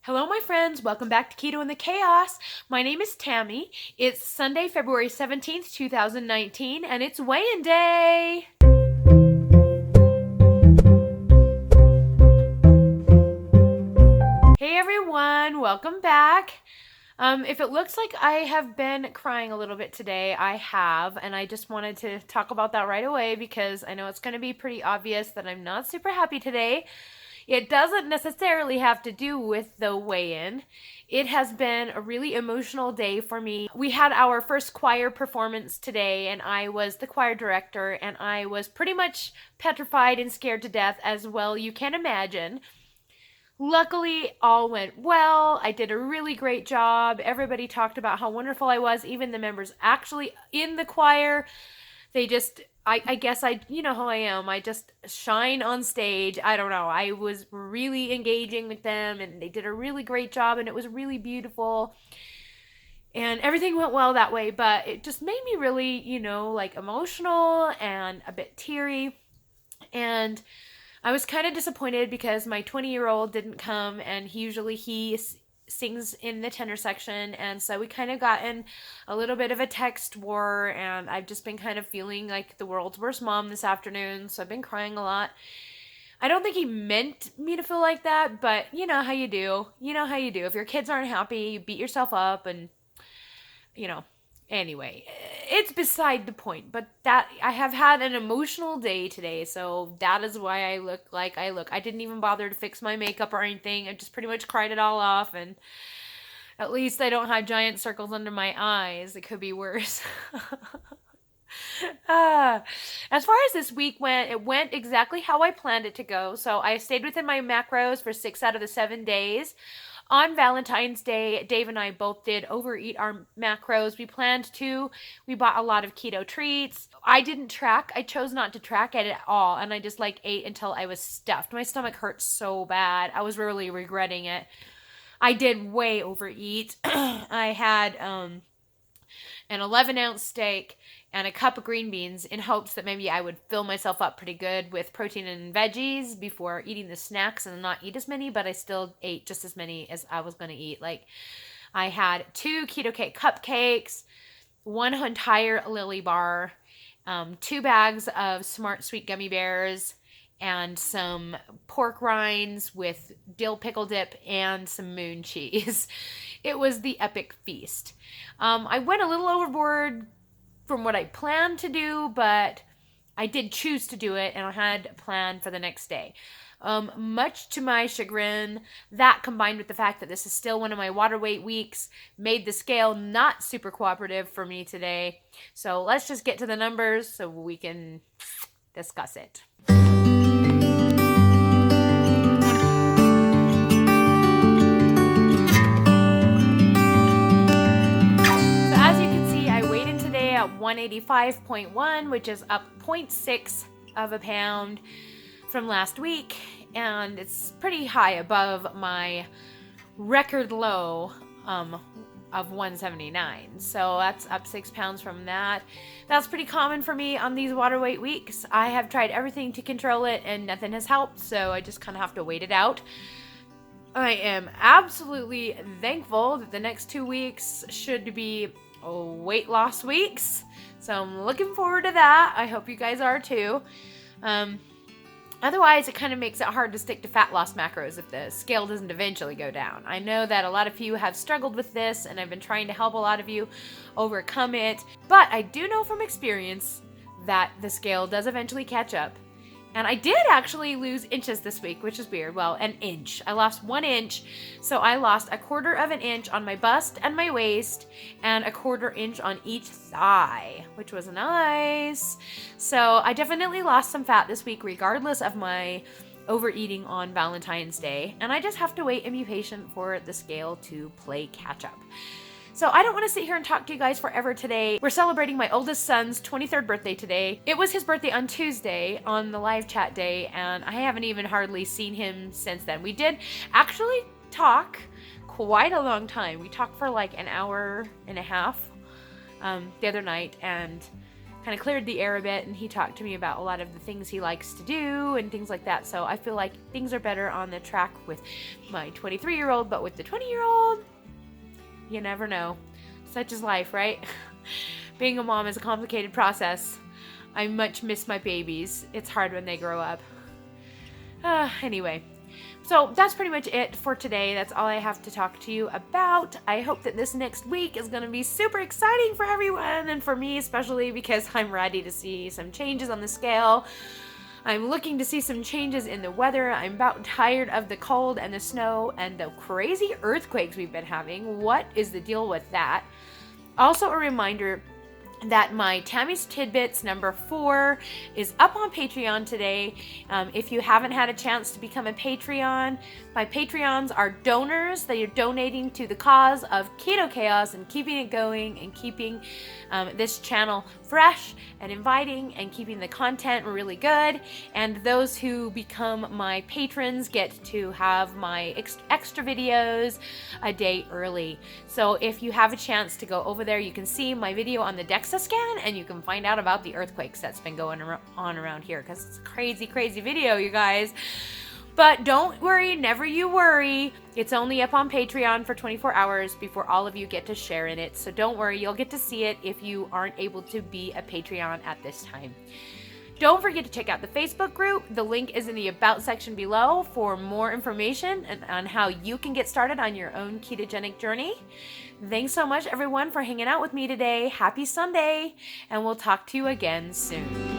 Hello, my friends. Welcome back to Keto and the Chaos. My name is Tammy. It's Sunday, February 17th, 2019, and it's weigh-in day. Hey, everyone. Welcome back. If it looks like I have been crying a little bit today, I have, and I just wanted to talk about that right away because I know it's going to be pretty obvious that I'm not super happy today. It doesn't necessarily have to do with the weigh-in. It has been a really emotional day for me. We had our first choir performance today, and I was the choir director, and I was pretty much petrified and scared to death, as well you can imagine. Luckily, all went well. I did a really great job. Everybody talked about how wonderful I was, even the members actually in the choir. They just, I guess you know how I am. I just shine on stage. I don't know. I was really engaging with them, and they did a really great job, and it was really beautiful. And everything went well that way, but it just made me really, emotional and a bit teary. And I was kind of disappointed because my 20-year-old didn't come, and he sings in the tenor section, and so we kind of got in a little bit of a text war, and I've just been kind of feeling like the world's worst mom this afternoon, so I've been crying a lot. I don't think he meant me to feel like that, but you know how you do. You know how you do. If your kids aren't happy, you beat yourself up, and anyway, it's beside the point, but that I have had an emotional day today, so that is why I look like I look. I didn't even bother to fix my makeup or anything. I just pretty much cried it all off, and at least I don't have giant circles under my eyes. It could be worse. As far as this week went, it went exactly how I planned it to go. So I stayed within my macros for 6 out of the 7 days. On Valentine's Day, Dave and I both did overeat our macros. We planned to. We bought a lot of keto treats. I didn't track. I chose not to track it at all. And I just ate until I was stuffed. My stomach hurt so bad. I was really regretting it. I did way overeat. I had an 11-ounce steak and a cup of green beans in hopes that maybe I would fill myself up pretty good with protein and veggies before eating the snacks and not eat as many, but I still ate just as many as I was going to eat. I had 2 keto cake cupcakes, 1 entire Lily bar, 2 bags of Smart Sweet gummy bears, and some pork rinds with dill pickle dip and some moon cheese. It was the epic feast. I went a little overboard from what I planned to do, but I did choose to do it, and I had a plan for the next day. Much to my chagrin, that combined with the fact that this is still one of my water weight weeks made the scale not super cooperative for me today. So let's just get to the numbers so we can discuss it. At 185.1, which is up 0.6 of a pound from last week, and it's pretty high above my record low of 179. So that's up 6 pounds from that. That's pretty common for me on these water weight weeks. I have tried everything to control it and nothing has helped, so I just kind of have to wait it out. I am absolutely thankful that the next 2 weeks should be weight loss weeks, so I'm looking forward to that. I hope you guys are too. Otherwise, it kind of makes it hard to stick to fat loss macros if the scale doesn't eventually go down. I know that a lot of you have struggled with this, and I've been trying to help a lot of you overcome it, but I do know from experience that the scale does eventually catch up. And I did actually lose inches this week, which is weird. Well, an inch. I lost 1 inch. So I lost 1/4 of an inch on my bust and my waist, and 1/4 inch on each thigh, which was nice. So I definitely lost some fat this week, regardless of my overeating on Valentine's Day. And I just have to wait and be patient for the scale to play catch up. So I don't want to sit here and talk to you guys forever today. We're celebrating my oldest son's 23rd birthday today. It was his birthday on Tuesday on the live chat day, and I haven't even hardly seen him since then. We did actually talk quite a long time. We talked for like an hour and a half the other night, and kind of cleared the air a bit, and he talked to me about a lot of the things he likes to do and things like that. So I feel like things are better on the track with my 23-year-old, but with the 20-year-old, you never know. Such is life, right? Being a mom is a complicated process. I much miss my babies. It's hard when they grow up. Anyway, so that's pretty much it for today. That's all I have to talk to you about. I hope that this next week is going to be super exciting for everyone, and for me especially, because I'm ready to see some changes on the scale. I'm looking to see some changes in the weather. I'm about tired of the cold and the snow and the crazy earthquakes we've been having. What is the deal with that? Also, a reminder that my Tammy's Tidbits number 4 is up on Patreon today. If you haven't had a chance to become a Patreon, my Patreons are donors that are donating to the cause of ketochaos and keeping it going and keeping this channel fresh and inviting and keeping the content really good. And those who become my patrons get to have my extra videos a day early. So if you have a chance to go over there, you can see my video on the DEXA scan, and you can find out about the earthquakes that's been going on around here, because it's a crazy video, you guys. But don't worry, never you worry. It's only up on Patreon for 24 hours before all of you get to share in it. So don't worry, you'll get to see it if you aren't able to be a Patreon at this time. Don't forget to check out the Facebook group. The link is in the About section below for more information on how you can get started on your own ketogenic journey. Thanks so much, everyone, for hanging out with me today. Happy Sunday, and we'll talk to you again soon.